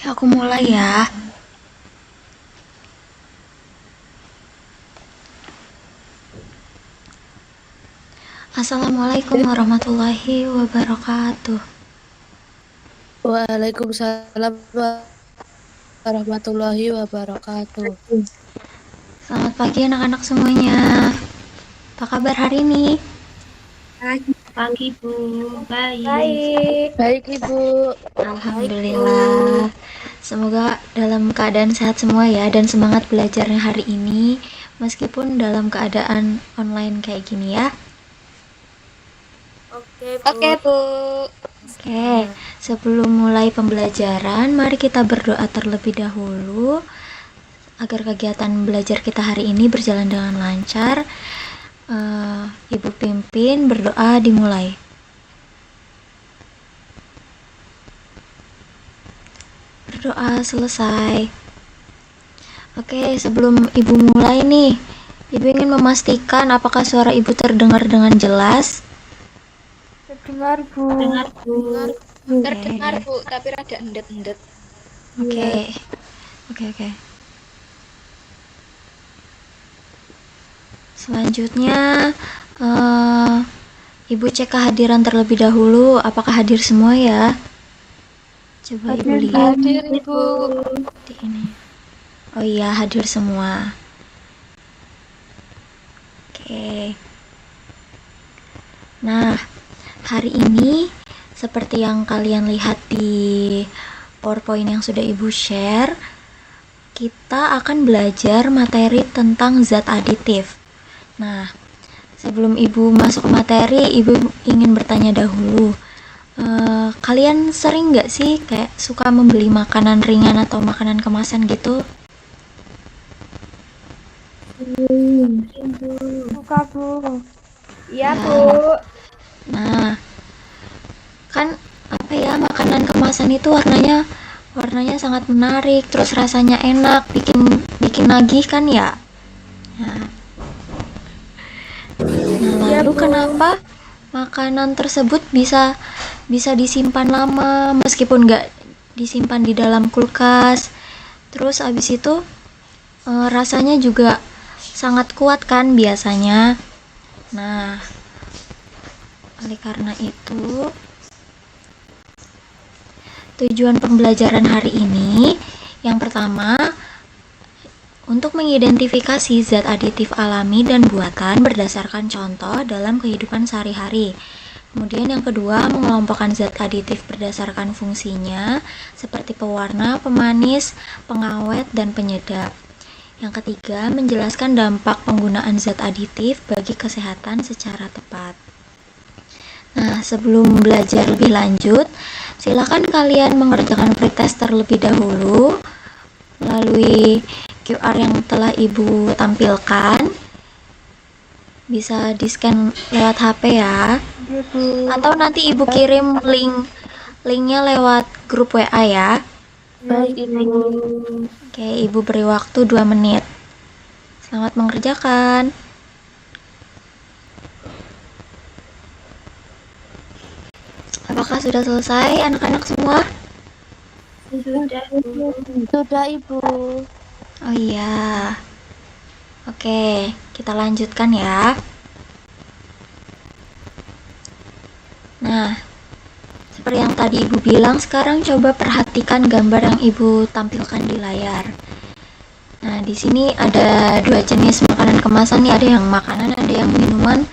Oke, aku mulai ya. Assalamualaikum warahmatullahi wabarakatuh. Waalaikumsalam warahmatullahi wabarakatuh. Selamat pagi anak-anak semuanya. Apa kabar hari ini? Pagi Bu, baik. Baik Ibu. Alhamdulillah. Semoga dalam keadaan sehat semua ya dan semangat belajarnya hari ini meskipun dalam keadaan online kayak gini ya. Oke Bu. Oke, sebelum mulai pembelajaran, mari kita berdoa terlebih dahulu agar kegiatan belajar kita hari ini berjalan dengan lancar. Ibu pimpin berdoa dimulai. Berdoa selesai. Oke, sebelum ibu mulai nih, ibu ingin memastikan apakah suara ibu terdengar dengan jelas. Terdengar Bu. Dengar Bu. Terdengar Bu, tapi rada endet-endet. Oke. Selanjutnya, ibu cek kehadiran terlebih dahulu. Apakah hadir semua ya? Coba ibu lihat Hadir Ibu. di ini. Oh iya, hadir semua. Oke. Nah, hari ini seperti yang kalian lihat di PowerPoint yang sudah ibu share, kita akan belajar materi tentang zat aditif. Nah, sebelum ibu masuk materi, ibu ingin bertanya dahulu. Kalian sering nggak sih kayak suka membeli makanan ringan atau makanan kemasan gitu? Buka Bu. Iya Ya. Bu. Nah, kan apa ya, makanan kemasan itu warnanya sangat menarik, terus rasanya enak, bikin nagih kan ya. Nah, lalu kenapa makanan tersebut bisa disimpan lama meskipun nggak disimpan di dalam kulkas? Terus abis itu rasanya juga sangat kuat kan biasanya. Nah, oleh karena itu tujuan pembelajaran hari ini yang pertama untuk mengidentifikasi zat aditif alami dan buatan berdasarkan contoh dalam kehidupan sehari-hari. Kemudian yang kedua, mengelompokkan zat aditif berdasarkan fungsinya seperti pewarna, pemanis, pengawet, dan penyedap. Yang ketiga, menjelaskan dampak penggunaan zat aditif bagi kesehatan secara tepat. Nah, sebelum belajar lebih lanjut, silakan kalian mengerjakan pretest terlebih dahulu melalui QR yang telah ibu tampilkan. Bisa di-scan lewat HP ya. Iya Bu. Atau nanti ibu kirim linknya lewat grup WA ya. Baik Ibu. Oke, ibu beri waktu 2 menit. Selamat mengerjakan. Apakah sudah selesai anak-anak semua? Sudah Bu. Sudah Ibu. Oh iya. Oke, kita lanjutkan ya. Nah, seperti yang tadi ibu bilang, sekarang coba perhatikan gambar yang ibu tampilkan di layar. Nah, di sini ada 2 jenis makanan kemasan nih, ada yang makanan, ada yang minuman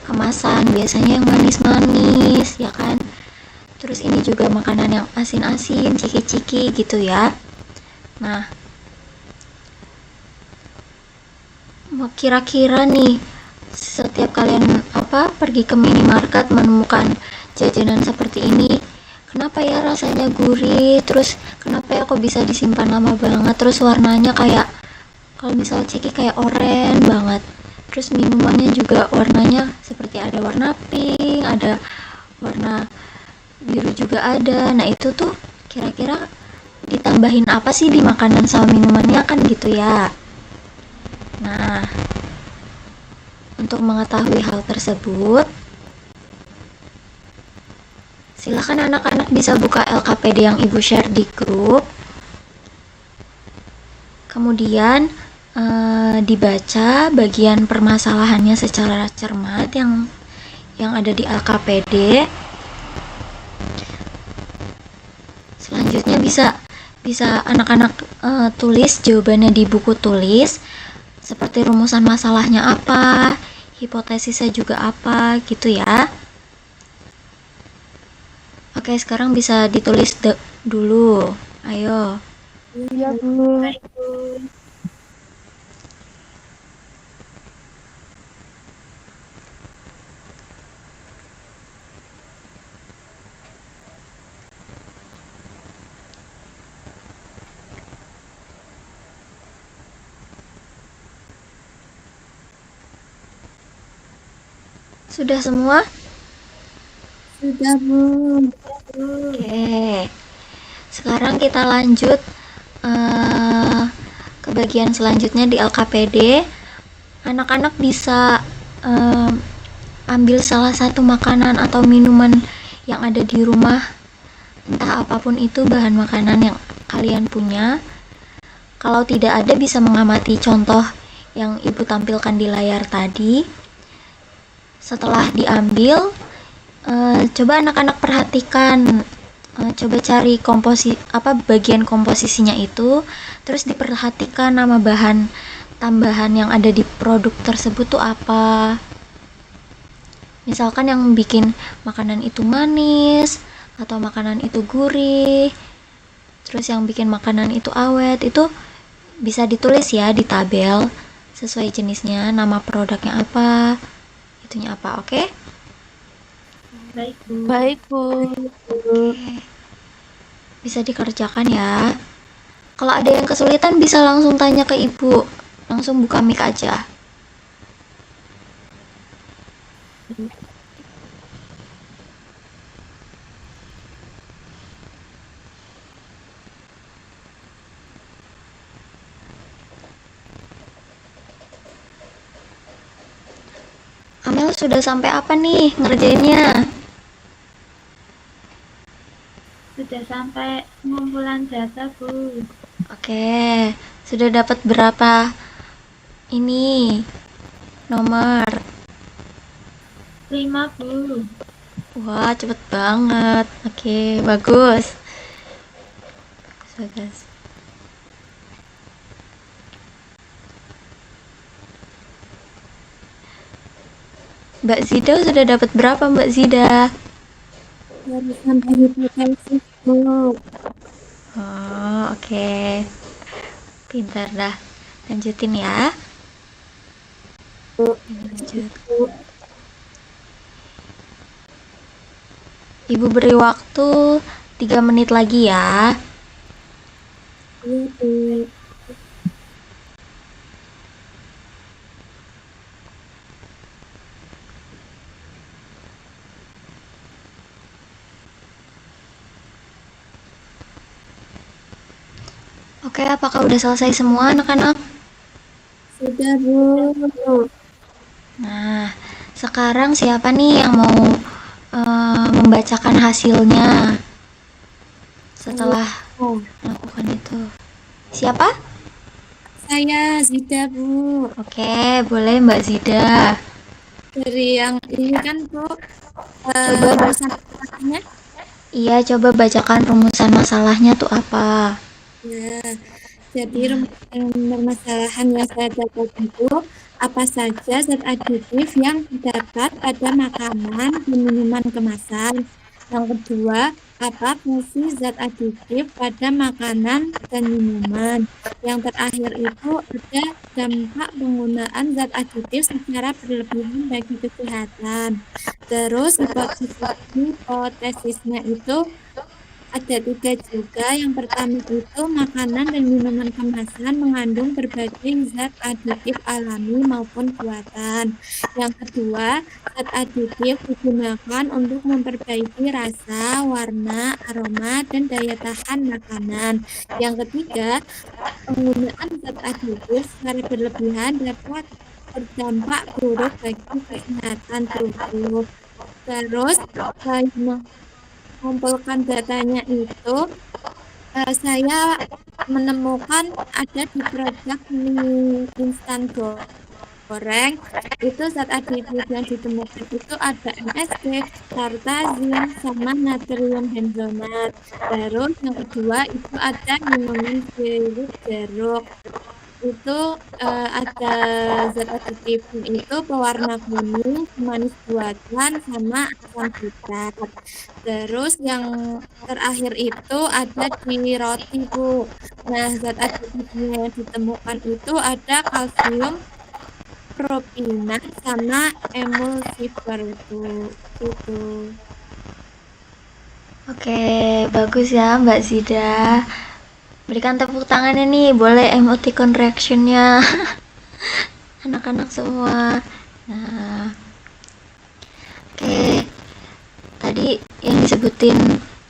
kemasan. Biasanya yang manis-manis, ya kan? Terus ini juga makanan yang asin-asin, ciki-ciki gitu ya. Nah, kira-kira nih setiap kalian pergi ke minimarket menemukan jajanan seperti ini, kenapa ya rasanya gurih, terus kenapa ya kok bisa disimpan lama banget, terus warnanya kayak kalau misal ciki kayak oranye banget, terus minumannya juga warnanya seperti ada warna pink, ada warna biru juga ada. Nah, itu tuh kira-kira ditambahin apa sih di makanan sama minumannya kan gitu ya. Nah, untuk mengetahui hal tersebut, silakan anak-anak bisa buka LKPD yang ibu share di grup. Kemudian dibaca bagian permasalahannya secara cermat yang ada di LKPD. Selanjutnya bisa anak-anak tulis jawabannya di buku tulis, seperti rumusan masalahnya apa, hipotesisnya juga apa, gitu ya. Oke, sekarang bisa ditulis dulu. Ayo. Iya, Bu. Baik, Bu. Sudah semua? Sudah, Bu. Oke. Sekarang kita lanjut ke bagian selanjutnya di LKPD. Anak-anak bisa ambil salah satu makanan atau minuman yang ada di rumah, entah apapun itu bahan makanan yang kalian punya. Kalau tidak ada, bisa mengamati contoh yang Ibu tampilkan di layar tadi. Setelah diambil, coba anak-anak perhatikan, coba cari bagian komposisinya itu, terus diperhatikan nama bahan tambahan yang ada di produk tersebut tuh apa. Misalkan yang bikin makanan itu manis atau makanan itu gurih, terus yang bikin makanan itu awet, itu bisa ditulis ya di tabel sesuai jenisnya, nama produknya apa, itunya apa. Oke? Baik, Bu. Baik, Bu. Bisa dikerjakan ya. Kalau ada yang kesulitan bisa langsung tanya ke Ibu, langsung buka mic aja. Amel sudah sampai apa nih ngerjainnya? Sudah sampai pengumpulan data, Bu. Oke, sudah dapat berapa ini nomor? 5, Bu. Wah, cepet banget. Oke, bagus. Bagus. Mbak Zida sudah dapat berapa, Mbak Zida? Baru sampai hipotesis, Bu. Oh, oke. Pintar dah. Lanjutin ya. Lanjut. Ibu beri waktu 3 menit lagi ya. Iya, Bu. Oke, apakah udah selesai semua anak-anak? Sudah, Bu. Nah, sekarang siapa nih yang mau membacakan hasilnya setelah Oh, melakukan itu? Siapa? saya Zida, Bu. Oke, boleh Mbak Zida. Dari yang ini kan, Bu. Coba. Rumusannya. Iya, coba bacakan rumusan masalahnya tuh apa? Ya, jadi rumusan permasalahan yang saya dapat itu apa saja zat aditif yang terdapat pada makanan dan minuman kemasan. Yang kedua, apa fungsi zat aditif pada makanan dan minuman. Yang terakhir itu ada dampak penggunaan zat aditif secara berlebihan bagi kesehatan. Terus hipotesisnya itu ada 3 juga. Yang pertama itu makanan dan minuman kemasan mengandung berbagai zat aditif alami maupun buatan. Yang kedua, zat aditif digunakan untuk memperbaiki rasa, warna, aroma, dan daya tahan makanan. Yang ketiga, penggunaan zat aditif secara berlebihan dapat berdampak buruk bagi kesehatan tubuh. Terus, mengumpulkan datanya itu saya menemukan ada di produk mie instan goreng itu zat aditif yang ditemukan itu ada MSG, tartazin, sama natrium benzonat. Terus yang kedua itu ada minuman sirup jeruk. Itu ada zat aditifnya itu pewarna kuning, pemanis buatan, sama asam citat. Terus yang terakhir itu ada di roti, Bu. Nah, zat aditifnya yang ditemukan itu ada kalsium, propionat, sama emulsifier, Bu. Itu. Oke, bagus ya Mbak Zida. Berikan tepuk tangannya nih, boleh emoticon reaction-nya. Anak-anak semua. Nah, oke. Tadi yang disebutin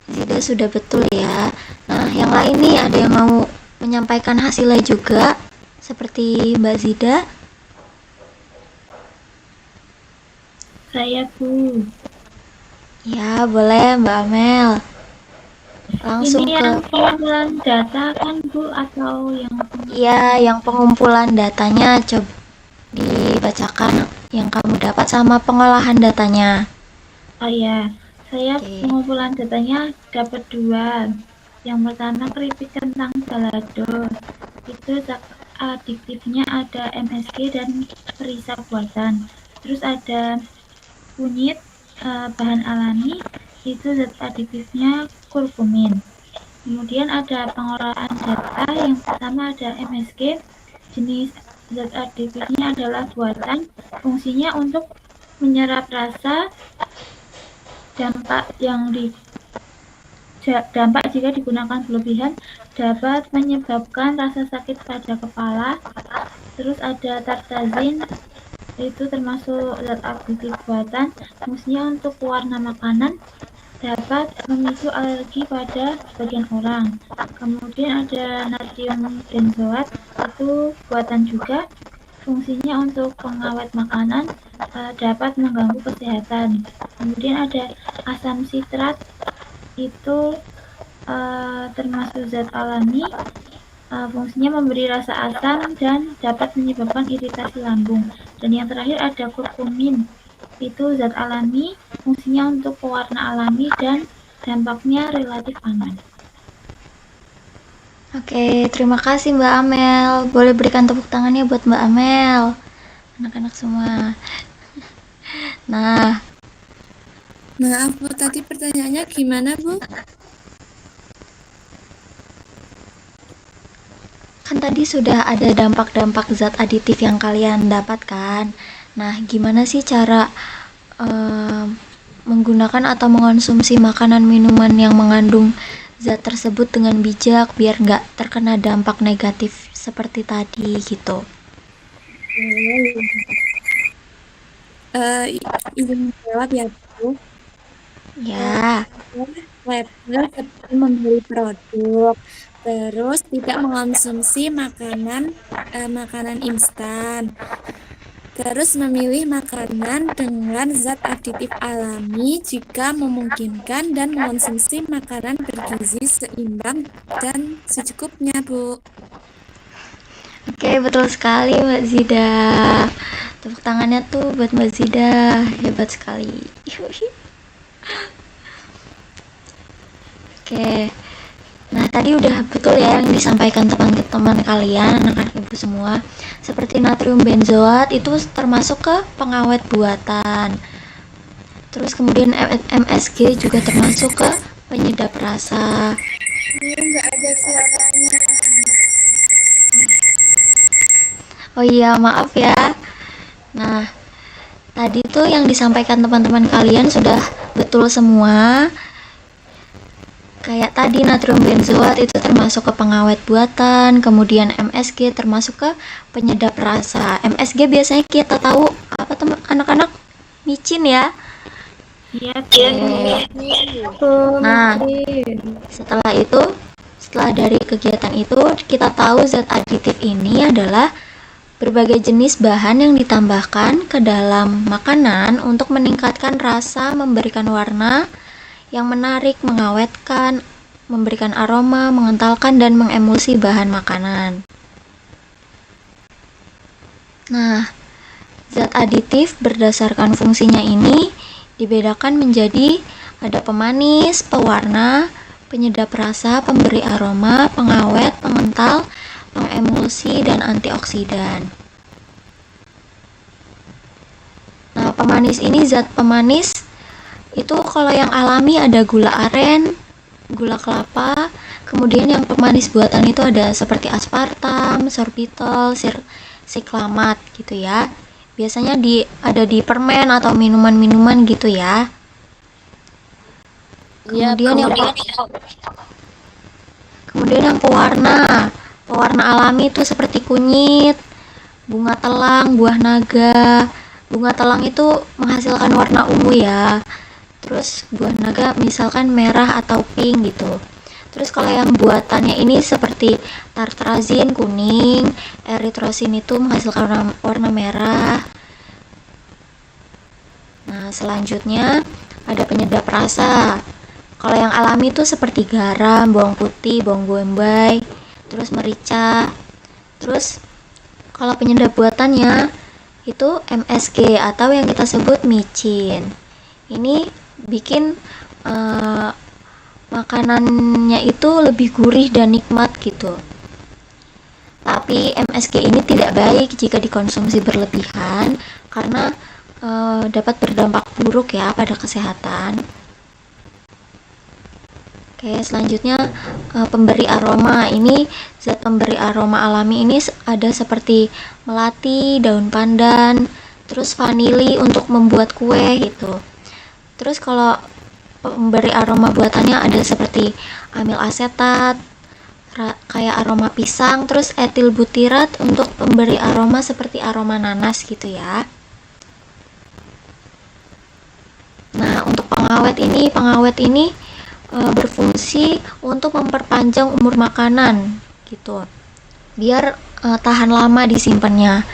Zida sudah betul ya. Nah, yang lain nih ada yang mau menyampaikan hasilnya juga seperti Mbak Zida? Saya, Bu. Ya, boleh Mbak Amel. Langsung Ini ke yang pengumpulan data kan, Bu, atau yang iya, yang pengumpulan datanya coba dibacakan yang kamu dapat sama pengolahan datanya. oh ya, saya Oke. pengumpulan datanya dapat 2. Yang pertama keripik kentang balado. Itu zat adiktifnya ada MSG dan perisa buatan. Terus ada kunyit, bahan alami, itu zat adiktifnya kurkumin. Kemudian ada pengolahan data, yang pertama ada MSG, jenis zat adiktifnya adalah buatan, fungsinya untuk menyerap rasa, dampak jika digunakan berlebihan dapat menyebabkan rasa sakit pada kepala. Terus ada tartazin, itu termasuk zat aktif buatan, fungsinya untuk pewarna makanan, dapat memicu alergi pada sebagian orang. Kemudian ada natrium benzoat, itu buatan juga, fungsinya untuk pengawet makanan, dapat mengganggu kesehatan. Kemudian ada asam sitrat, itu termasuk zat alami, fungsinya memberi rasa asam dan dapat menyebabkan iritasi lambung. Dan yang terakhir ada kurkumin, itu zat alami, fungsinya untuk pewarna alami dan dampaknya relatif aman. Oke, terima kasih Mbak Amel. Boleh berikan tepuk tangannya buat Mbak Amel. Anak-anak semua. Nah, Maaf, Bu, tadi pertanyaannya gimana, Bu? kan tadi sudah ada dampak-dampak zat aditif yang kalian dapatkan. Nah, gimana sih cara menggunakan atau mengonsumsi makanan minuman yang mengandung zat tersebut dengan bijak biar nggak terkena dampak negatif seperti tadi gitu. Izin jawab ya, Bu. Ya, Label seperti membeli produk, terus tidak mengonsumsi makanan instan, terus memilih makanan dengan zat aditif alami jika memungkinkan, dan mengonsumsi makanan bergizi seimbang dan secukupnya, Bu. oke, betul sekali Mbak Zida. Tepuk tangannya tuh buat Mbak Zida, hebat sekali. Oke, nah tadi udah betul ya yang disampaikan teman-teman kalian, anak-anak ibu semua. Seperti natrium benzoat itu termasuk ke pengawet buatan. Terus kemudian MSG juga termasuk ke penyedap rasa. Nggak ada suaranya. Oh iya, maaf ya. Nah, tadi tuh yang disampaikan teman-teman kalian sudah betul semua. Kayak tadi natrium benzoat itu termasuk ke pengawet buatan, kemudian MSG termasuk ke penyedap rasa. MSG biasanya kita tahu apa teman anak-anak? Micin ya. Iya, Nah, setelah dari kegiatan itu kita tahu zat aditif ini adalah berbagai jenis bahan yang ditambahkan ke dalam makanan untuk meningkatkan rasa, memberikan warna yang menarik, mengawetkan, memberikan aroma, mengentalkan, dan mengemulsi bahan makanan. Nah, zat aditif berdasarkan fungsinya ini dibedakan menjadi ada pemanis, pewarna, penyedap rasa, pemberi aroma, pengawet, pengental, pengemulsi, dan antioksidan. Nah, pemanis ini zat pemanis itu kalau yang alami ada gula aren, gula kelapa, kemudian yang pemanis buatan itu ada seperti aspartam, sorbitol, siklamat gitu ya. Biasanya ada di permen atau minuman-minuman gitu ya. Kemudian yang pewarna alami itu seperti kunyit, bunga telang, buah naga. Bunga telang itu menghasilkan warna ungu ya. Terus buah naga misalkan merah atau pink gitu. Terus kalau yang buatannya ini seperti tartrazin kuning, eritrosin itu menghasilkan warna merah. Nah, selanjutnya ada penyedap rasa. Kalau yang alami itu seperti garam, bawang putih, bawang bombay, terus merica. Terus kalau penyedap buatannya itu MSG atau yang kita sebut micin. Ini bikin makanannya itu lebih gurih dan nikmat gitu. Tapi MSG ini tidak baik jika dikonsumsi berlebihan karena dapat berdampak buruk ya pada kesehatan. Oke, selanjutnya pemberi aroma. Ini zat pemberi aroma alami ini ada seperti melati, daun pandan, terus vanili untuk membuat kue gitu. Terus kalau pemberi aroma buatannya ada seperti amil asetat, kayak aroma pisang, terus etil butirat untuk pemberi aroma seperti aroma nanas gitu ya. Nah, untuk pengawet ini berfungsi untuk memperpanjang umur makanan gitu, biar tahan lama disimpannya.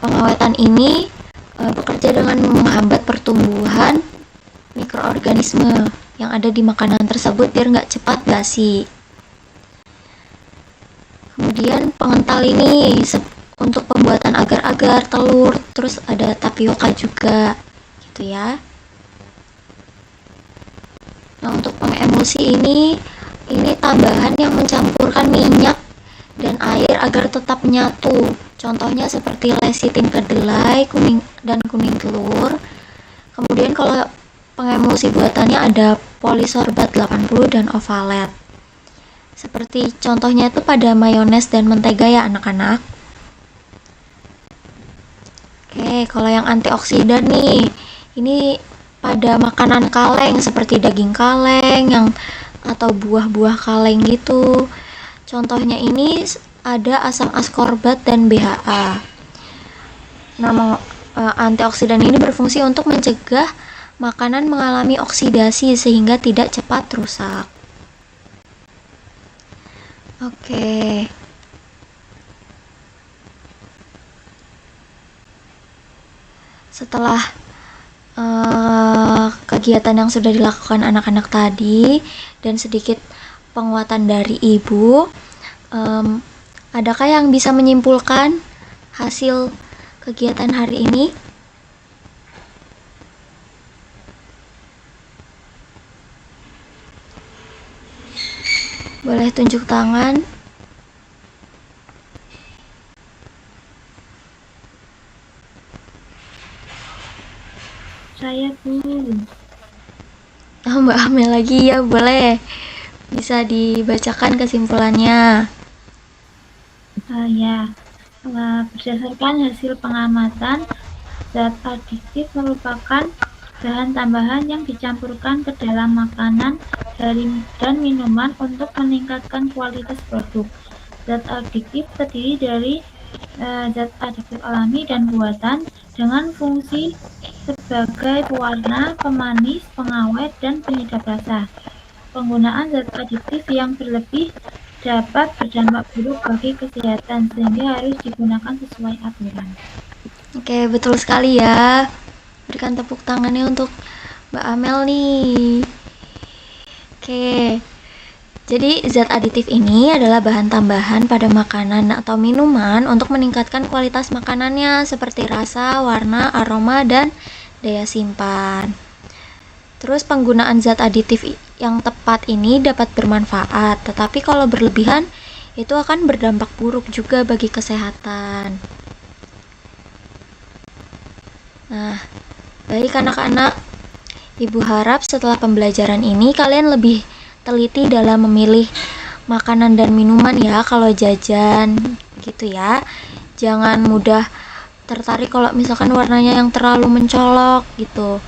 Pengawetan ini bekerja dengan menghambat pertumbuhan mikroorganisme yang ada di makanan tersebut biar nggak cepat basi. Kemudian pengental ini untuk pembuatan agar-agar, telur, terus ada tapioka juga gitu ya. Nah, untuk pengemulsi ini tambahan yang mencampurkan minyak dan air agar tetap menyatu. Contohnya seperti lecitin kedelai, kuning telur. Kemudian kalau pengemulsi buatannya ada polisorbat 80 dan ovalet. Seperti contohnya itu pada mayones dan mentega ya anak-anak. Oke, kalau yang antioksidan nih, ini pada makanan kaleng seperti daging kaleng atau buah-buah kaleng gitu. Contohnya ini ada asam askorbat dan BHA. Nah, antioksidan ini berfungsi untuk mencegah makanan mengalami oksidasi sehingga tidak cepat rusak. Oke. Setelah kegiatan yang sudah dilakukan anak-anak tadi dan sedikit penguatan dari ibu, adakah yang bisa menyimpulkan hasil kegiatan hari ini? Boleh tunjuk tangan. Saya Bu. Mbak Amel lagi ya, boleh. Bisa dibacakan kesimpulannya. Ya, berdasarkan hasil pengamatan, zat adiktif merupakan bahan tambahan yang dicampurkan ke dalam makanan dan minuman untuk meningkatkan kualitas produk. Zat adiktif terdiri dari zat adiktif alami dan buatan dengan fungsi sebagai pewarna, pemanis, pengawet, dan penyedap rasa. Penggunaan zat adiktif yang berlebih dapat berdampak buruk bagi kesehatan sehingga harus digunakan sesuai aturan. Oke, betul sekali ya. Berikan tepuk tangannya untuk Mbak Amel nih. Oke. Jadi zat aditif ini adalah bahan tambahan pada makanan atau minuman untuk meningkatkan kualitas makanannya seperti rasa, warna, aroma, dan daya simpan. Terus penggunaan zat aditif yang tepat ini dapat bermanfaat, tetapi kalau berlebihan itu akan berdampak buruk juga bagi kesehatan. Nah, baik anak-anak, Ibu harap setelah pembelajaran ini kalian lebih teliti dalam memilih makanan dan minuman ya kalau jajan gitu ya. Jangan mudah tertarik kalau misalkan warnanya yang terlalu mencolok gitu.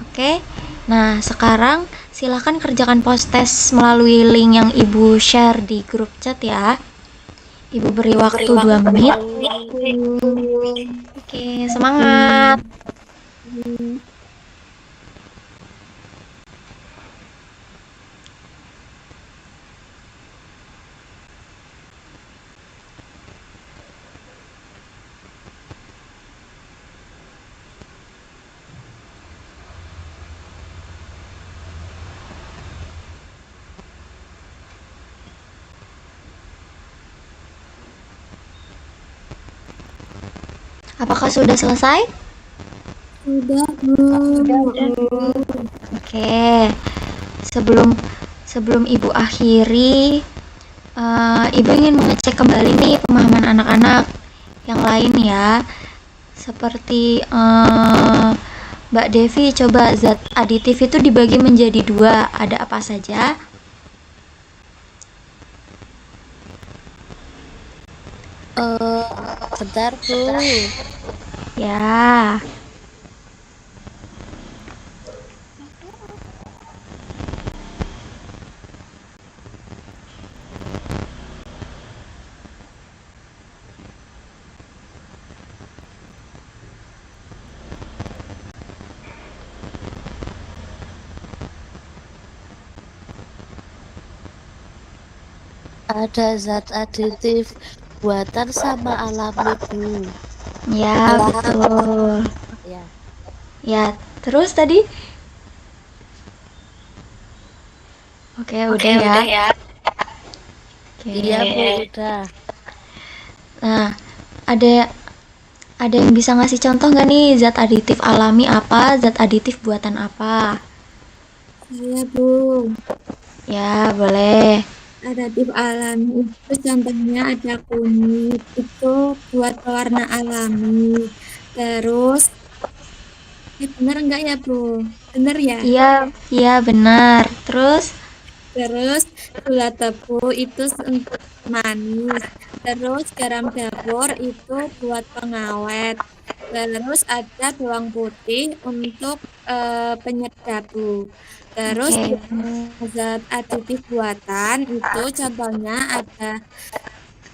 Oke. Nah, sekarang silahkan kerjakan post test melalui link yang Ibu share di grup chat ya. Ibu beri waktu 2 menit. Oke, semangat. Apakah sudah selesai? Sudah, Bu. Oke. Sebelum Ibu akhiri, Ibu ingin mengecek kembali nih pemahaman anak-anak yang lain ya. Seperti Mbak Devi, coba zat aditif itu dibagi menjadi 2. Ada apa saja? Bentar, Bu. Ya. Ada zat aditif buatan sama alami, Bu. Ya, betul. Ya. Ya, terus tadi? Oke, udah ya. Oke. Iya, Bu, udah. Nah, ada yang bisa ngasih contoh nggak nih zat aditif alami apa, zat aditif buatan apa? Saya, Bu. Ya, boleh. Aditif alami itu contohnya ada kunyit, itu buat pewarna alami. Terus, bener enggak ya, Bu? Bener ya? Iya benar. Terus Gula tebu itu untuk manis. Terus garam dapur itu buat pengawet. Terus ada bawang putih untuk penyedap, Bu. Terus zat aditif buatan itu contohnya ada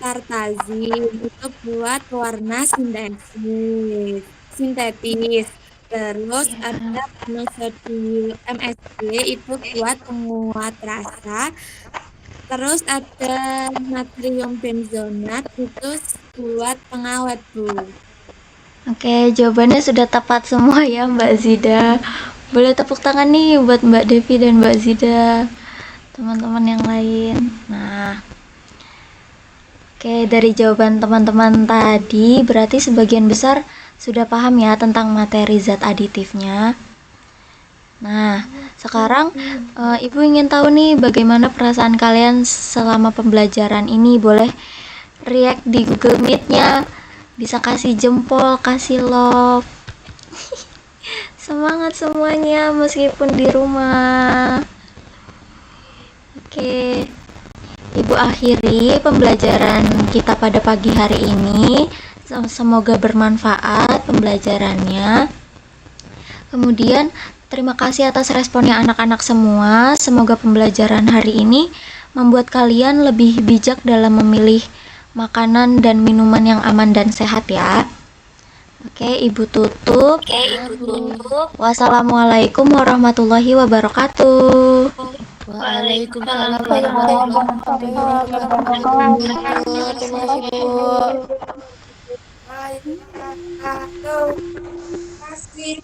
tartazin itu buat warna sintetis. Terus ada monosodium MSG itu buat penguat rasa. Terus ada natrium benzonat itu buat pengawet, Bu. Oke, jawabannya sudah tepat semua ya Mbak Zida. Boleh tepuk tangan nih buat Mbak Devi dan Mbak Zida, teman-teman yang lain. Nah, oke, dari jawaban teman-teman tadi berarti sebagian besar sudah paham ya tentang materi zat aditifnya. Nah, sekarang Ibu ingin tahu nih bagaimana perasaan kalian selama pembelajaran ini. Boleh react di Google Meet-nya, bisa kasih jempol, kasih love. Semangat semuanya meskipun di rumah. Oke, Ibu akhiri pembelajaran kita pada pagi hari ini. Semoga bermanfaat pembelajarannya. Kemudian terima kasih atas responnya anak-anak semua. Semoga pembelajaran hari ini membuat kalian lebih bijak dalam memilih makanan dan minuman yang aman dan sehat ya. Oke, Ibu tutup. Wassalamualaikum warahmatullahi wabarakatuh. Waalaikumsalam warahmatullahi wabarakatuh. Terima kasih, Bu. Terima kasih.